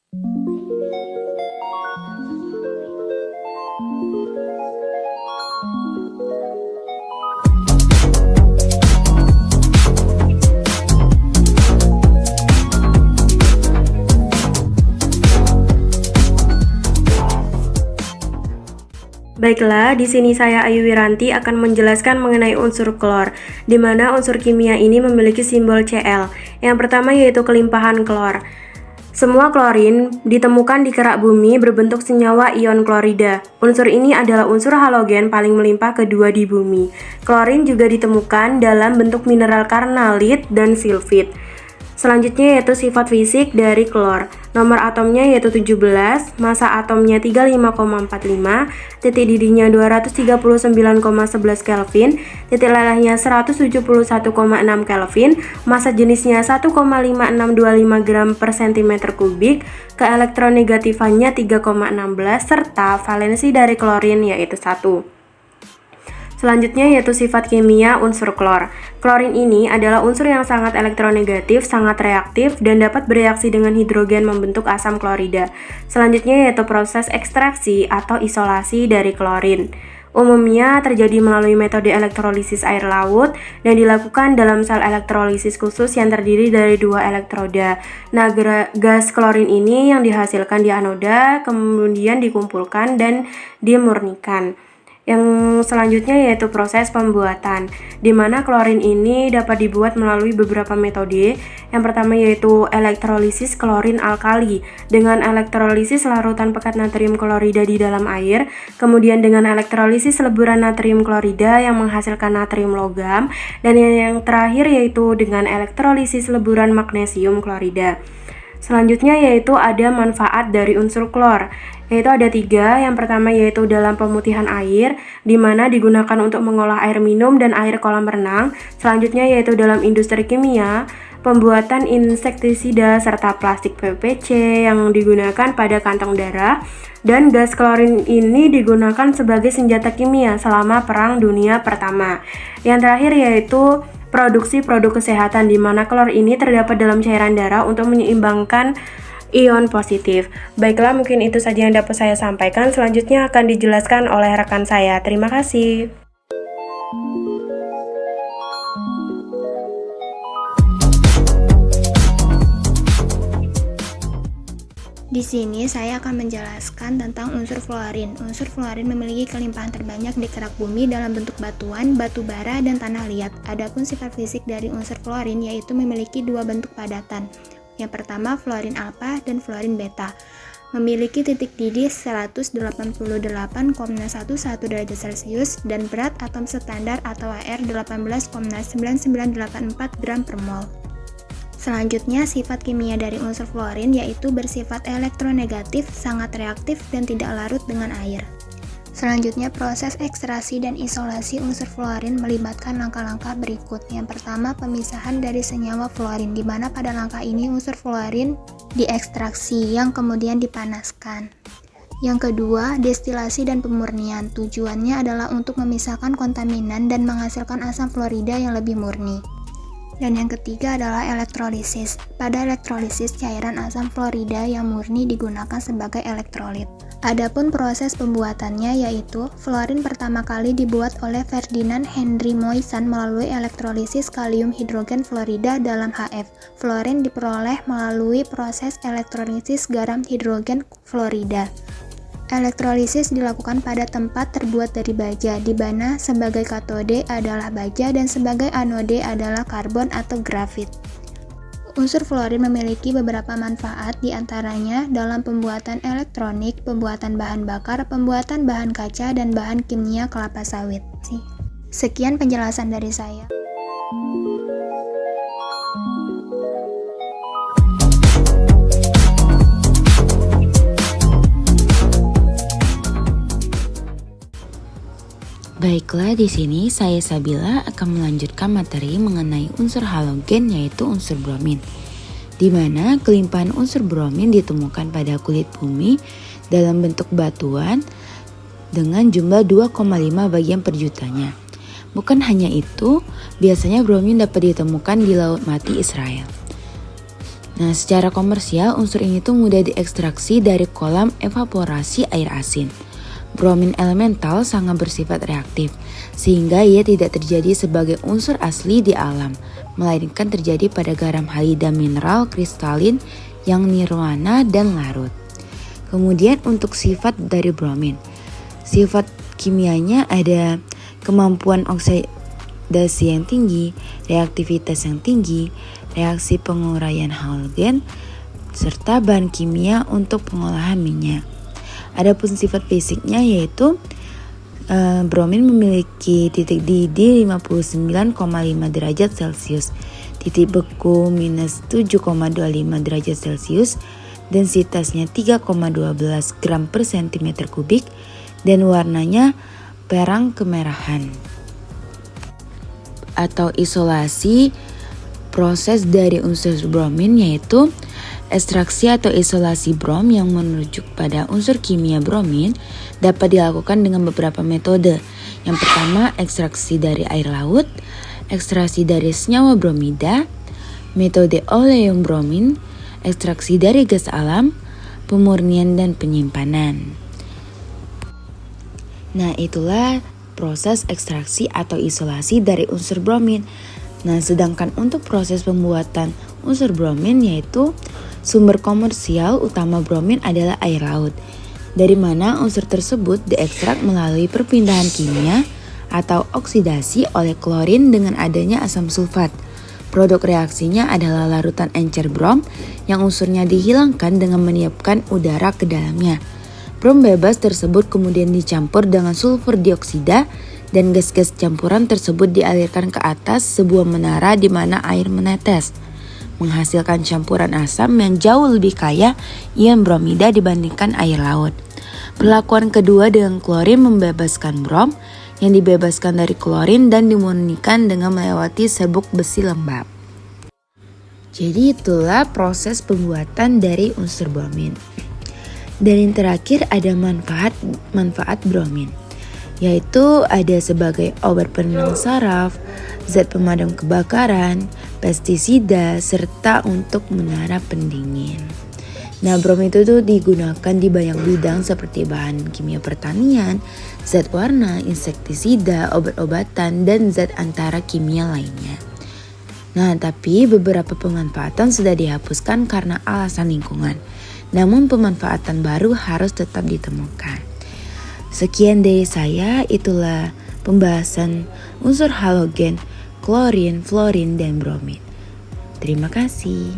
Baiklah, di sini saya Ayu Wiranti akan menjelaskan mengenai unsur klor, di mana unsur kimia ini memiliki simbol Cl. Yang pertama yaitu kelimpahan klor. Semua klorin ditemukan di kerak bumi berbentuk senyawa ion klorida. Unsur ini adalah unsur halogen paling melimpah kedua di bumi. Klorin juga ditemukan dalam bentuk mineral karnalit dan silfit. Selanjutnya yaitu sifat fisik dari klor. Nomor atomnya yaitu 17, massa atomnya 35,45, titik didihnya 239,11 Kelvin, titik lelehnya 171,6 Kelvin, massa jenisnya 1,5625 gram per cm kubik, keelektronegatifannya 3,16, serta valensi dari klorin yaitu 1. Selanjutnya yaitu sifat kimia unsur klor. Klorin ini adalah unsur yang sangat elektronegatif, sangat reaktif, dan dapat bereaksi dengan hidrogen membentuk asam klorida. Selanjutnya yaitu proses ekstraksi atau isolasi dari klorin. Umumnya terjadi melalui metode elektrolisis air laut dan dilakukan dalam sel elektrolisis khusus yang terdiri dari 2 elektroda. Nah, gas klorin ini yang dihasilkan di anoda kemudian dikumpulkan dan dimurnikan. Yang selanjutnya yaitu proses pembuatan, di mana klorin ini dapat dibuat melalui beberapa metode. Yang pertama yaitu elektrolisis klorin alkali dengan elektrolisis larutan pekat natrium klorida di dalam air, kemudian dengan elektrolisis leburan natrium klorida yang menghasilkan natrium logam, dan yang terakhir yaitu dengan elektrolisis leburan magnesium klorida. Selanjutnya yaitu ada manfaat dari unsur klor, yaitu ada 3. Yang pertama yaitu dalam pemutihan air, di mana digunakan untuk mengolah air minum dan air kolam renang. Selanjutnya yaitu dalam industri kimia, pembuatan insektisida serta plastik PPC yang digunakan pada kantong darah. Dan gas klorin ini digunakan sebagai senjata kimia selama Perang Dunia Pertama. Yang terakhir yaitu produksi produk kesehatan, di mana klor ini terdapat dalam cairan darah untuk menyeimbangkan ion positif. Baiklah, mungkin itu saja yang dapat saya sampaikan. Selanjutnya akan dijelaskan oleh rekan saya. Terima kasih. Di sini saya akan menjelaskan tentang unsur fluorin. Unsur fluorin memiliki kelimpahan terbanyak di kerak bumi dalam bentuk batuan, batu bara, dan tanah liat. Adapun sifat fisik dari unsur fluorin yaitu memiliki 2 bentuk padatan. Yang pertama fluorin alfa dan fluorin beta. Memiliki titik didih 188,11 derajat Celcius dan berat atom standar atau AR 18,9984 gram per mol. Selanjutnya, sifat kimia dari unsur fluorin yaitu bersifat elektronegatif, sangat reaktif, dan tidak larut dengan air. Selanjutnya, proses ekstraksi dan isolasi unsur fluorin melibatkan langkah-langkah berikut. Yang pertama, pemisahan dari senyawa fluorin, di mana pada langkah ini unsur fluorin diekstraksi yang kemudian dipanaskan. Yang kedua, destilasi dan pemurnian. Tujuannya adalah untuk memisahkan kontaminan dan menghasilkan asam fluorida yang lebih murni. Dan yang ketiga adalah elektrolisis. Pada elektrolisis, cairan asam fluorida yang murni digunakan sebagai elektrolit. Adapun proses pembuatannya yaitu fluorin pertama kali dibuat oleh Ferdinand Henry Moissan melalui elektrolisis kalium hidrogen fluorida dalam HF. Fluorin diperoleh melalui proses elektrolisis garam hidrogen fluorida. Elektrolisis dilakukan pada tempat terbuat dari baja, di mana sebagai katode adalah baja dan sebagai anode adalah karbon atau grafit. Unsur fluorin memiliki beberapa manfaat, diantaranya dalam pembuatan elektronik, pembuatan bahan bakar, pembuatan bahan kaca, dan bahan kimia kelapa sawit. Sekian penjelasan dari saya. Baiklah, di sini saya Sabila akan melanjutkan materi mengenai unsur halogen yaitu unsur bromin. Di mana kelimpahan unsur bromin ditemukan pada kulit bumi dalam bentuk batuan dengan jumlah 2,5 bagian per jutanya. Bukan hanya itu, biasanya bromin dapat ditemukan di Laut Mati Israel. Nah, secara komersial unsur ini tuh mudah diekstraksi dari kolam evaporasi air asin. Bromin elemental sangat bersifat reaktif, sehingga ia tidak terjadi sebagai unsur asli di alam, melainkan terjadi pada garam halida mineral kristalin yang nirwana dan larut. Kemudian untuk sifat dari bromin. Sifat kimianya ada kemampuan oksidasi yang tinggi, reaktivitas yang tinggi, reaksi penguraian halogen, serta bahan kimia untuk pengolahan minyak. Adapun sifat fisiknya yaitu bromin memiliki titik didih 59,5 derajat Celcius, titik beku minus 7,25 derajat Celcius, densitasnya 3,12 gram per cm kubik, dan warnanya perang kemerahan. Atau isolasi proses dari unsur bromin yaitu ekstraksi atau isolasi brom yang merujuk pada unsur kimia bromin dapat dilakukan dengan beberapa metode. Yang pertama, ekstraksi dari air laut, ekstraksi dari senyawa bromida, metode oleum bromin, ekstraksi dari gas alam, pemurnian dan penyimpanan. Nah, itulah proses ekstraksi atau isolasi dari unsur bromin. Nah, sedangkan untuk proses pembuatan unsur bromin yaitu sumber komersial utama bromin adalah air laut, dari mana unsur tersebut diekstrak melalui perpindahan kimia atau oksidasi oleh klorin dengan adanya asam sulfat. Produk reaksinya adalah larutan encer brom yang unsurnya dihilangkan dengan meniupkan udara ke dalamnya. Brom bebas tersebut kemudian dicampur dengan sulfur dioksida dan gas-gas campuran tersebut dialirkan ke atas sebuah menara di mana air menetes, menghasilkan campuran asam yang jauh lebih kaya ion bromida dibandingkan air laut. Perlakuan kedua dengan klorin membebaskan brom yang dibebaskan dari klorin dan dimurnikan dengan melewati serbuk besi lembab. Jadi itulah proses pembuatan dari unsur bromin. Dan yang terakhir ada manfaat bromin, yaitu ada sebagai obat penenang saraf, zat pemadam kebakaran, pestisida, serta untuk menara pendingin. Nah, brom itu tuh digunakan di banyak bidang seperti bahan kimia pertanian, zat warna, insektisida, obat-obatan, dan zat antara kimia lainnya. Nah, tapi beberapa pemanfaatan sudah dihapuskan karena alasan lingkungan. Namun pemanfaatan baru harus tetap ditemukan. Sekian dari saya, itulah pembahasan unsur halogen, klorin, fluorin, dan bromin. Terima kasih.